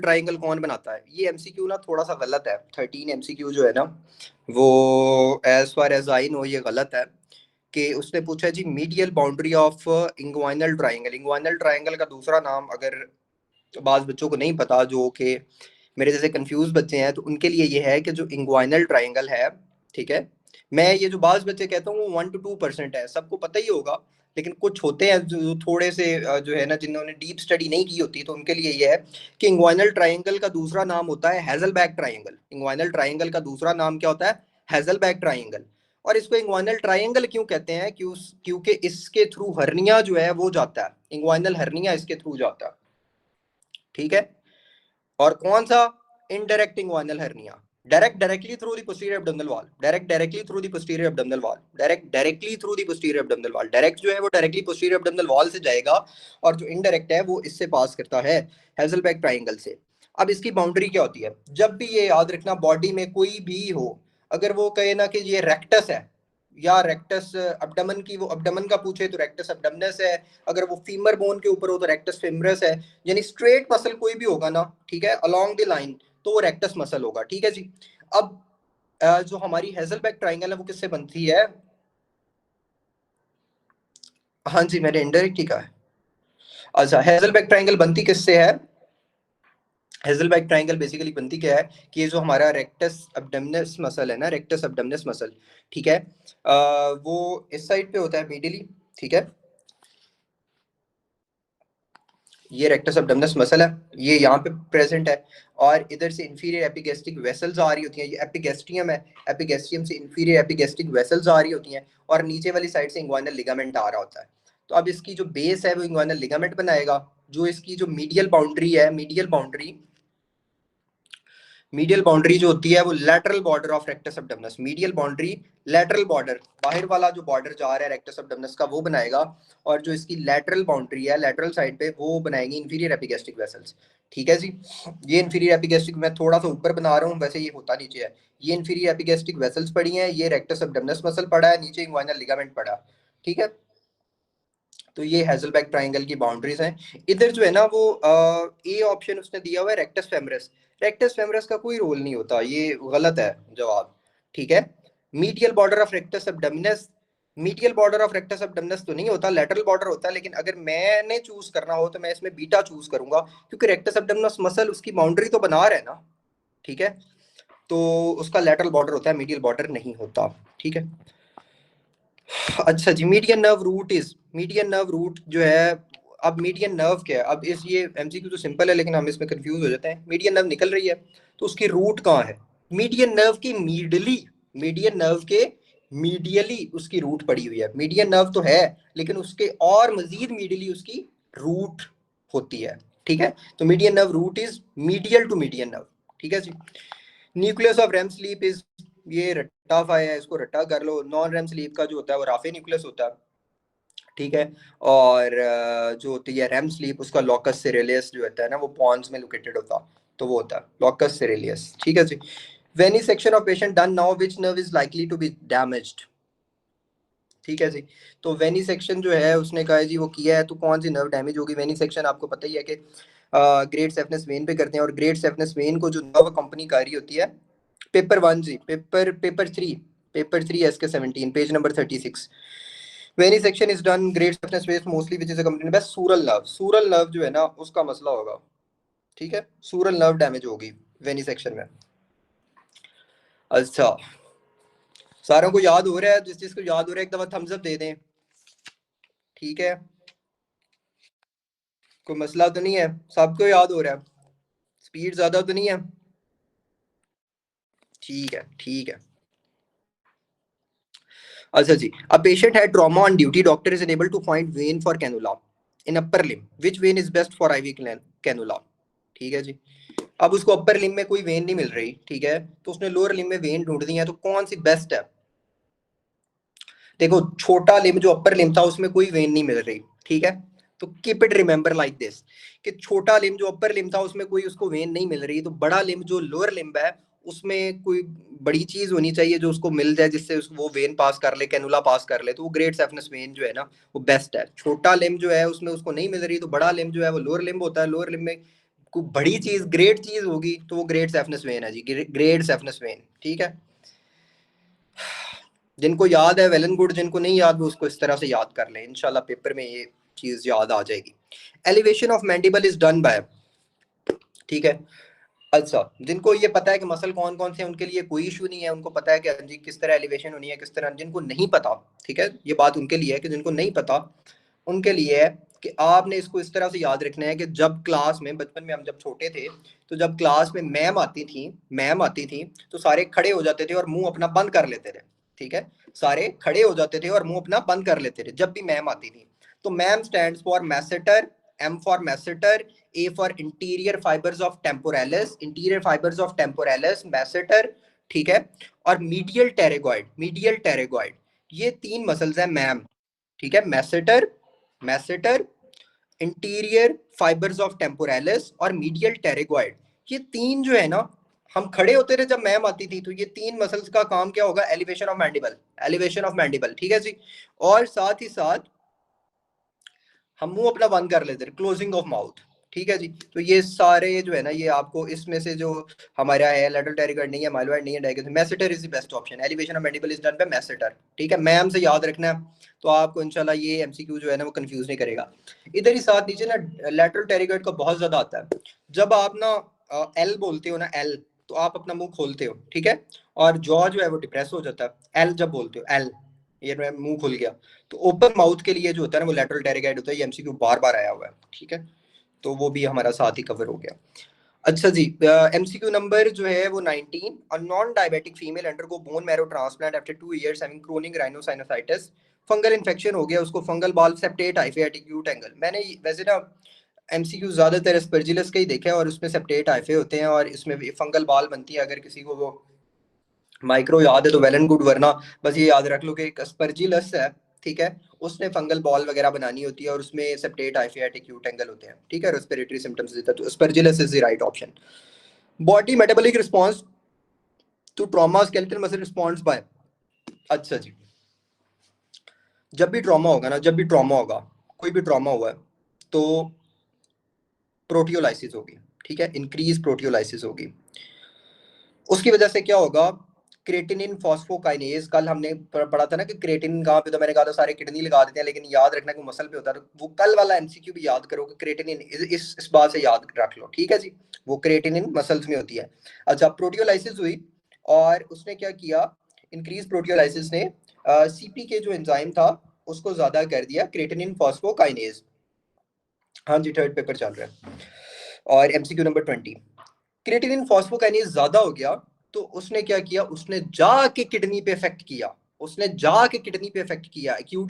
Triangle कौन बनाता है? ये एमसीक्यू ना थोड़ा सा गलत है। 13 एमसीक्यू जो है ना वो as far as I know ये गलत है। कि उसने पूछा है जी medial boundary of inguinal triangle. Inguinal triangle का दूसरा नाम अगर बाज़ बच्चों को नहीं पता, जो कि मेरे जैसे कंफ्यूज बच्चे हैं, तो उनके लिए ये है कि जो इंग्वाइनल ट्राइंगल है, ठीक है, मैं ये जो बाज़ बच्चे कहता हूँ वो 1 to 2% है, सबको पता ही होगा। लेकिन कुछ होते हैं जो थोड़े से जो है ना, जिन्होंने डीप स्टडी नहीं की होती, तो उनके लिए ये है कि इंग्वाइनल ट्राइंगल का दूसरा नाम होता है हेजलबैक ट्राइंगल। इंग्वाइनल ट्राइंगल का दूसरा नाम क्या होता है? Hasselbalch triangle. और इसको इंग्वाइनल ट्राइंगल क्यों कहते हैं? क्योंकि इसके थ्रू हर्निया जो है वो जाता है, इंग्वाइनल हर्निया इसके थ्रू जाता है, ठीक है। और कौन सा? Indirect inguinal hernia. Directly through the posterior abdominal wall, directly through the posterior abdominal wall, directly through the posterior abdominal wall. Direct जो है वो डायरेक्टली पोस्टीरियर एब्डोमिनल वॉल से जाएगा, और जो इनडायरेक्ट है वो इससे पास करता है, हेजलबैक ट्राइंगल से। अब इसकी बाउंड्री क्या होती है? जब भी ये याद रखना, बॉडी में कोई भी हो, अगर वो कहे ना कि ये रेक्टस है, या रेक्टस अब्डमन की, वो अब्डमन का पूछे तो रेक्टस अब्डमनस है। अगर वो फीमर बोन के ऊपर हो तो रेक्टस फेमरस है। यानी स्ट्रेट मसल कोई भी होगा ना, ठीक है, अलोंग द लाइन, तो वो रेक्टस मसल होगा, ठीक है जी। अब जो हमारी हेजलबैक ट्राइंगल है वो किससे बनती है? हाँ जी, मैंने इनडायरेक्ट ही कहा है। अच्छा, हेजलबैक ट्राइंगल बनती किससे है? हेजलबैक ट्राइंगल बेसिकली बनती क्या है कि ये जो हमारा रेक्टस अब्डोमिनस मसल है ना, रेक्टस अब्डोमिनस मसल, ठीक है, वो इस साइड पे होता है मीडियली, ठीक है। ये रेक्टस अब्डोमिनस मसल है, ये यहाँ पे प्रेजेंट है। और इधर से इंफीरियर एपिगैस्ट्रिक वेसल्स आ रही होती हैं, ये एपिगैस्ट्रियम है, एपिगैस्ट्रियम से इंफीरियर एपिगैस्ट्रिक वेसल्स आ रही होती हैं, और नीचे वाली साइड से इंग्वाइनल लिगामेंट आ रहा होता है। तो अब इसकी जो बेस है वो इंग्वाइनल लिगामेंट बनाएगा। जो इसकी जो मीडियल बाउंड्री है, मीडियल बाउंड्री जो होती है वो lateral border of rectus abdominis, medial boundary lateral border, बाहर वाला जो बॉर्डर जा रहा है रेक्टस अब्डोमिनस का, वो बनाएगा। और जो इसकी लेटरल बाउंड्री है, लेटरल साइड पे, वो बनाएंगे इंफीरियर एपिगैस्ट्रिक वेसल्स, ठीक है जी। ये इंफीरियर एपिगैस्ट्रिक, मैं थोड़ा सा ऊपर बना रहा हूँ, वैसे ये होता नीचे है। ये इंफीरियर एपिगैस्ट्रिक वेसल्स पड़ी हैं, ये रेक्टस अब्डोमिनस मसल पड़ा है, नीचे इंग्वाइनल लिगामेंट पड़ा, ठीक है। तो ये हेजलबैक ट्राइंगल की बाउंड्रीज हैं। इधर जो है ना वो ए ऑप्शन उसने दिया हुआ है रेक्टस फेमरस। रेक्टस फेमरस का कोई रोल नहीं होता, ये गलत है जवाब, ठीक है। Medial border of rectus abdominis, medial border of rectus abdominis तो नहीं होता, लेटरल बॉर्डर होता है। लेकिन अगर मैंने चूज करना हो तो मैं इसमें बीटा चूज करूंगा, क्योंकि रेक्टस एब्डोमिनस मसल उसकी बाउंड्री तो बना रहा है ना, ठीक है। तो उसका लेटरल बॉर्डर होता है, मीडियल बॉर्डर नहीं होता, ठीक है। अच्छा जी, median nerve root is, median nerve root जो है, अब मीडियन नर्व क्या है? अब इस ये एमसीक्यू तो सिंपल है, लेकिन हम इसमें कंफ्यूज हो जाते हैं। मीडियन नर्व निकल रही है, तो उसकी रूट कहाँ है? मीडियन नर्व की मीडली, मीडियन नर्व के मीडियली उसकी रूट पड़ी हुई है। मीडियन नर्व तो है, लेकिन उसके और मजीद मीडियली उसकी रूट होती है, ठीक है। तो median nerve root is medial to median nerve, ठीक है जी। Nucleus of REM sleep is, ये रट्टा फाया है, इसको रट्टा कर लो। नॉन रेम स्लीप का जो होता है वो राफे न्यूक्लियस होता है, ठीक है। और जो होती है रेम स्लीप, उसका लॉकस सिरेलियस जो होता है ना, वो पॉन्स में लोकेटेड होता है, तो वो होता है लॉकस सिरेलियस, ठीक है जी। Venesection of patient done now which nerve is likely to be damaged, ठीक है जी। तो वेनी सेक्शन जो है उसने कहा है जी वो किया है, तो कौन सी नर्व डैमेज होगी? वेनी सेक्शन आपको पता ही है कि ग्रेट सेफनेस वेन पे करते हैं, और ग्रेट सेफनेस वेन को जो नर्व कंपनी कर रही होती है, paper 1 ji, paper 3 S K 17 page number 36। Venesection is done great saphenous vein mostly which is accompanied by sural nerve. Sural nerve जो है ना उसका मसला होगा, ठीक है, सूरल नर्व डैमेज होगी वेनी सेक्शन में। अच्छा, सारों को याद हो रहा है? जिस चीज को याद हो रहा है एक दफा थम्स अप दे दें, ठीक है। कोई मसला तो नहीं है? सबको याद हो रहा है? स्पीड ज्यादा तो नहीं है? ठीक है, ठीक है। अच्छा जी, a patient had trauma on duty, doctor is unable to find vein for cannula in upper limb, which vein is best for IV cannula, ठीक है जी। अब उसको अपर लिम्ब में कोई वेन नहीं मिल रही, ठीक है, तो उसने लोअर लिम्ब में वेन ढूंढ दी है, तो कौन सी बेस्ट है? देखो, छोटा लिम्ब जो अपर लिम्ब था उसमें कोई वेन नहीं मिल रही, ठीक है। तो keep it remember like this, कि छोटा लिम्ब जो अपर लिम्ब था उसमें कोई उसको वेन नहीं मिल रही, तो बड़ा लिम्ब जो लोअर लिम्ब है उसमें कोई बड़ी चीज होनी चाहिए जो उसको मिल जाए, जिससे वो वेन पास कर ले, कैनुला पास कर ले, तो वो ग्रेट सेफनेस वेन जो है ना वो बेस्ट है। छोटा लिम्ब जो है उसमें उसको नहीं मिल रही, तो बड़ा लिम्ब जो है वो लोअर लिम्ब होता है। लोअर लिम्ब में कोई बड़ी चीज ग्रेट चीज होगी तो वो ग्रेट सेफनस वेन है जी, ग्रेट सेफनस वेन। ठीक है, जिनको याद है वेल एंड गुड, जिनको नहीं याद वो उसको इस तरह से याद कर लें, इंशाल्लाह पेपर में ये चीज याद आ जाएगी। Elevation of mandible is done by, ठीक है। अच्छा, जिनको ये पता है कि मसल कौन कौन से हैं उनके लिए कोई इशू नहीं है, उनको पता है कि जी किस तरह एलिवेशन होनी है किस तरह। जिनको नहीं पता, ठीक है, ये बात उनके लिए है कि जिनको नहीं पता उनके लिए है कि आपने इसको इस तरह से याद रखना है कि जब क्लास में, बचपन में हम जब छोटे थे तो जब क्लास में मैम आती थी तो सारे खड़े हो जाते थे और मुंह अपना बंद कर लेते थे। ठीक है, सारे खड़े हो जाते थे और मुंह अपना बंद कर लेते थे जब भी मैम आती थी। तो MAM stands for masseter, M for masseter, A for interior fibres of temporalis, interior fibres of temporalis, masseter, ठीक है। और मीडियल टेरेगॉइड, मीडियल टेरेगॉइड, ये तीन मसल्स हैं मैम, ठीक है। Masseter, masseter, interior fibres of temporalis और मीडियल टेरेगॉइड, ये तीन जो है ना, हम खड़े होते थे जब मैम आती थी तो ये तीन मसल्स का काम क्या होगा, elevation of mandible, elevation of mandible, ठीक है जी। और साथ ही साथ हम मुंह अपना बंद कर लेते थे, क्लोजिंग ऑफ माउथ, ठीक है जी। तो ये सारे जो है ना, ये आपको इसमें से जो हमारा है लेटरल टेरिगॉइड नहीं है, माइलोइड नहीं है, diagonal, masseter is the best option, elevation of mandible is done by masseter, ठीक है। मैम से याद रखना है तो आपको इंशाल्लाह ये एमसीक्यू जो है ना वो कंफ्यूज नहीं करेगा। इधर ही साथ नीचे ना लेटरल टेरिगॉइड का बहुत ज्यादा आता है। जब आप ना एल बोलते हो ना, एल, तो आप अपना मुंह खोलते हो, ठीक है, और जॉ जो है वो डिप्रेस हो जाता है। एल जब बोलते हो, एल, ये मुंह खुल गया, तो ओपन माउथ के लिए जो होता है ना वो लेटरल टेरिगॉइड होता है। ये एमसीक्यू बार बार आया हुआ है, ठीक है, तो वो भी हमारा साथ ही कवर हो गया। अच्छा जी, एमसीक्यू नंबर जो है वो 19, a non diabetic female undergo bone marrow transplant after 2 years having chronic rhinosinusitis, fungal infection हो गया उसको, फंगल बाल सेप्टेट हाइफे एक्यूट एंगल। मैंने वैसे ना एमसीक्यू ज्यादातर एस्परजिलस के ही देखे हैं और उसमें सेप्टेट हाइफे होते हैं और इसमें फंगल बाल बनती है। अगर किसी को वो माइक्रो याद है तो वेल एंड गुड, वरना बस ये याद रख लो कि एक अस्परजिलस है, ठीक है, उसने फंगल बॉल वगैरह बनानी होती है और उसमें सेप्टेट हाइफियाट एक्यूट एंगल होते हैं, ठीक है, रेस्पिरेटरी सिम्टम्स देता है, तो aspergillus is the right option. Body metabolic response to trauma, skeletal muscle response by, अच्छा जी, जब भी ट्रॉमा होगा ना, जब भी ट्रॉमा होगा, कोई भी ट्रॉमा हुआ है तो प्रोटियोलाइसिस होगी, ठीक है, इंक्रीज प्रोटियोलाइसिस होगी। उसकी वजह से क्या होगा, क्रेटिनिन फॉस्फोकाइनेज, कल हमने पढ़ा था ना कि क्रेटिनिन कहाँ पे, तो मैंने कहा था सारे किडनी लगा देते हैं, लेकिन याद रखना कि मसल पे होता है। तो वो कल वाला एमसीक्यू भी याद करो कि क्रेटिनिन इस बात से याद रख लो, ठीक है जी, वो क्रेटिनिन मसल्स में होती है। अच्छा, प्रोटियोलाइसिस हुई और उसने क्या किया, इंक्रीज प्रोटियोलाइसिस ने सीपी के जो एंजाइम था उसको ज्यादा कर दिया, क्रेटिनिन फॉस्फोकाइनेज। हाँ जी, थर्ड पेपर चल रहा है। और एमसीक्यू नंबर 20, क्रिएटिनिन फॉस्फोकाइनेज ज्यादा हो गया तो उसने क्या किया, उसने जाके किडनी पे इफेक्ट किया, उसने जाके किडनी पे इफेक्ट किया, एक्यूट